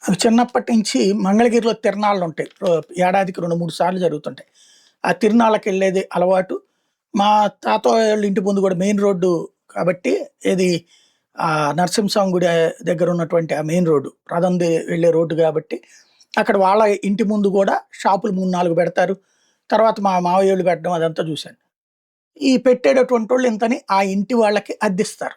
అవి చిన్నప్పటి నుంచి మంగళగిరిలో తిరణాళ్ళుంటాయి. ఏడాదికి 2, 3 సార్లు జరుగుతుంటాయి. ఆ తిరునాళ్ళకెళ్ళేది అలవాటు. మా తాతయ్యోళ్ళ ఇంటి ముందు గూడా మెయిన్ రోడ్డు కాబట్టి ఏది నరసింహస్వామి గుడి దగ్గర ఉన్నటువంటి ఆ మెయిన్ రోడ్డు. రథంది వెళ్ళే రోడ్డు గాబట్టి, అక్కడ వాళ్ళ ఇంటి ముందు గూడా షాపులు 3, 4 పెడతారు. తర్వాత మా మావయ్యోళ్ళు పెట్టడం అదంతా జూశాను. ఈ పెట్టేటటువంటోళ్ళు ఇంతని ఆ ఇంటి వాళ్ళకి అద్దిస్తారు.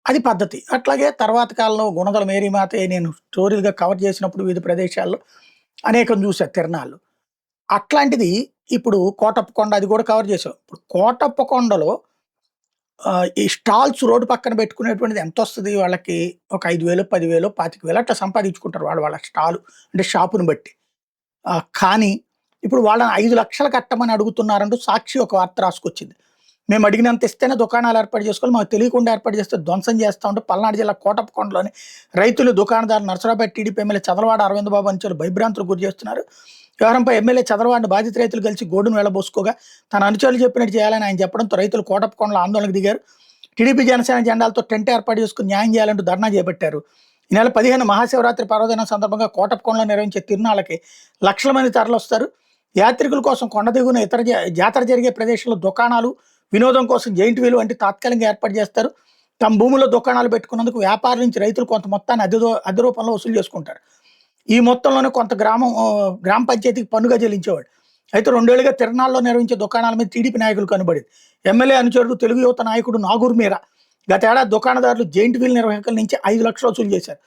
అది పద్ధతి. అట్లాగే తర్వాత కాలంలో 'గుణదల మేరీమాత'యి నేను స్టోరీలుగా కవర్ చేసినప్పుడు వివిధ ప్రదేశాల్లో అనేకం చూసా తిరణాళ్ళు. అట్లాంటిది ఇప్పుడు కోటప్పకొండ అది కూడా కవర్ చేసాం. ఇప్పుడు కోటప్పకొండలో ఈ స్టాల్స్ రోడ్డు పక్కన పెట్టుకునేటువంటిది ఎంతొస్తది వాళ్ళకి ఒక 5,000, 10,000, 25,000 అట్లా సంపాదించుకుంటారు వాళ్ళు వాళ్ళ అంటే షాపుని బట్టి. కానీ ఇప్పుడు వాళ్ళని 5,00,000 కట్టమని అడుగుతున్నారంటూ సాక్షి ఒక వార్త రాసుకొచ్చింది. మేము అడిగినంత ఇస్తేనే దుకాణాలు ఏర్పాటు చేసుకోవాలి. మాకు తెలియకుండా ఏర్పాటు చేస్తే ధ్వంసం చేస్తా ఉంటే పల్నాడు జిల్లా కోటప్పకొండలోని రైతులు, దుకాణదారులు నరసరావుపేట టీడీపీ ఎమ్మెల్యే చదలవాడ అరవింద్ బాబు అనుచరులు భయభ్రాంతులకు గురి చేస్తున్నారు. వ్యవహారంపై ఎమ్మెల్యే చదలవాడిని బాధిత రైతులు కలిసి గోడును వెళ్ళబోసుకోగా తన అనుచరులు చెప్పినట్టు చేయాలని ఆయన చెప్పడంతో రైతులు కోటప్పకొండలో ఆందోళనకు దిగారు. టీడీపీ జనసేన జెండాలతో టెంట్ ఏర్పాటు చేసుకుని న్యాయం చేయాలంటూ ధర్నా చేపట్టారు. ఈ నెల 15 మహాశివరాత్రి పర్వదినం సందర్భంగా కోటప్పకొండలో నిర్వహించే తిరునాళ్ళకి లక్షల మంది తరలొస్తారు. యాత్రికుల కోసం కొండ దిగువన ఇతర జాతర జరిగే ప్రదేశంలో దుకాణాలు, వినోదం కోసం జెయింట్ వీల్ వంటి తాత్కాలికంగా ఏర్పాటు చేస్తారు. తమ భూముల్లో దుకాణాలు పెట్టుకున్నందుకు వ్యాపారుల నుంచి రైతులు కొంత మొత్తాన్ని అద్దె రూపంలో వసూలు చేసుకుంటారు. ఈ మొత్తంలోనే కొంత గ్రామ పంచాయతీకి పన్నుగా చెల్లించేవాడు. అయితే 2 ఏళ్లుగా తిరణాల్లో నిర్వహించే దుకాణాల మీద టీడీపీ నాయకులు కనబడింది. ఎమ్మెల్యే అనుచరుడు తెలుగు యువత నాయకుడు నాగూర్ మీరా గతేడాది దుకాణదారులు జెయింట్ వీల్ నిర్వాహకుల నుంచి 5,00,000 వసూలు చేశారు.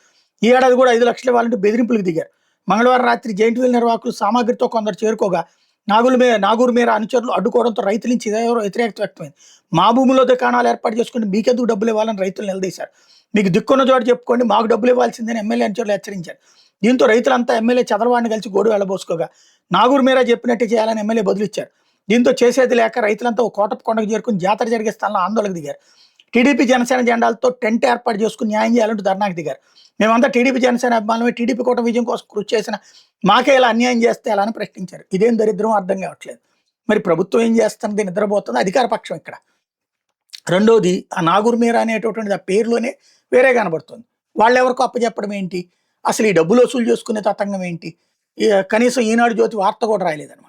ఈ ఏడాది కూడా 5,00,000 ఇవ్వాలంటూ బెదిరింపులకు దిగారు. మంగళవారం రాత్రి జెయింట్ వీల్ నిర్వాహకులు సామాగ్రితో కొందరు చేరుకోగా నాగూర్ మీరా అనుచరులు అడ్డుకోవడంతో రైతుల నుంచి వ్యతిరేకత వ్యక్తమైంది. మా భూమిలో దుకాణాలు ఏర్పాటు చేసుకుని మీకెందుకు డబ్బులు ఇవ్వాలని రైతులు నిలదీశారు. మీకు దిక్కున్న చోట చెప్పుకోండి, మాకు డబ్బులు ఇవ్వాల్సిందని ఎమ్మెల్యే అనుచరులు హెచ్చరించారు. దీంతో రైతులంతా ఎమ్మెల్యే చదలవాడిని కలిసి గోడు వెళ్ళబోసుకోగా నాగూర్ మీరా చెప్పినట్టే చేయాలని ఎమ్మెల్యే బదులిచ్చారు. దీంతో చేసేది లేక రైతులంతా కోటప్పకొండకు చేరుకుని జాతర జరిగే స్థలంలో ఆందోళనకు దిగారు. టీడీపీ జనసేన జెండాలతో టెంట్ ఏర్పాటు చేసుకుని న్యాయం చేయాలంటూ ధర్నాకు దిగారు. మేమంతా టీడీపీ జనసేన అభిమానులమే, టీడీపీ కూటమి విజయం కోసం కృషి చేసిన మాకే ఇలా అన్యాయం చేస్తే ఎలా అని ప్రశ్నించారు. ఇదేం దరిద్రం అర్థం కావట్లేదు. మరి ప్రభుత్వం ఏం చేస్తున్నది? నిద్రపోతుంది అధికార పక్షం ఇక్కడ. రెండోది ఆ నాగూర్ మీరా అనేటటువంటిది ఆ పేరులోనే వేరే కనబడుతుంది. వాళ్ళెవరికో అప్పచెప్పడం ఏంటి? అసలు ఈ డబ్బులు వసూలు చేసుకునే తతంగం ఏంటి? కనీసం ఈనాడు జ్యోతి వార్త కూడా రాయలేదన్నమాట.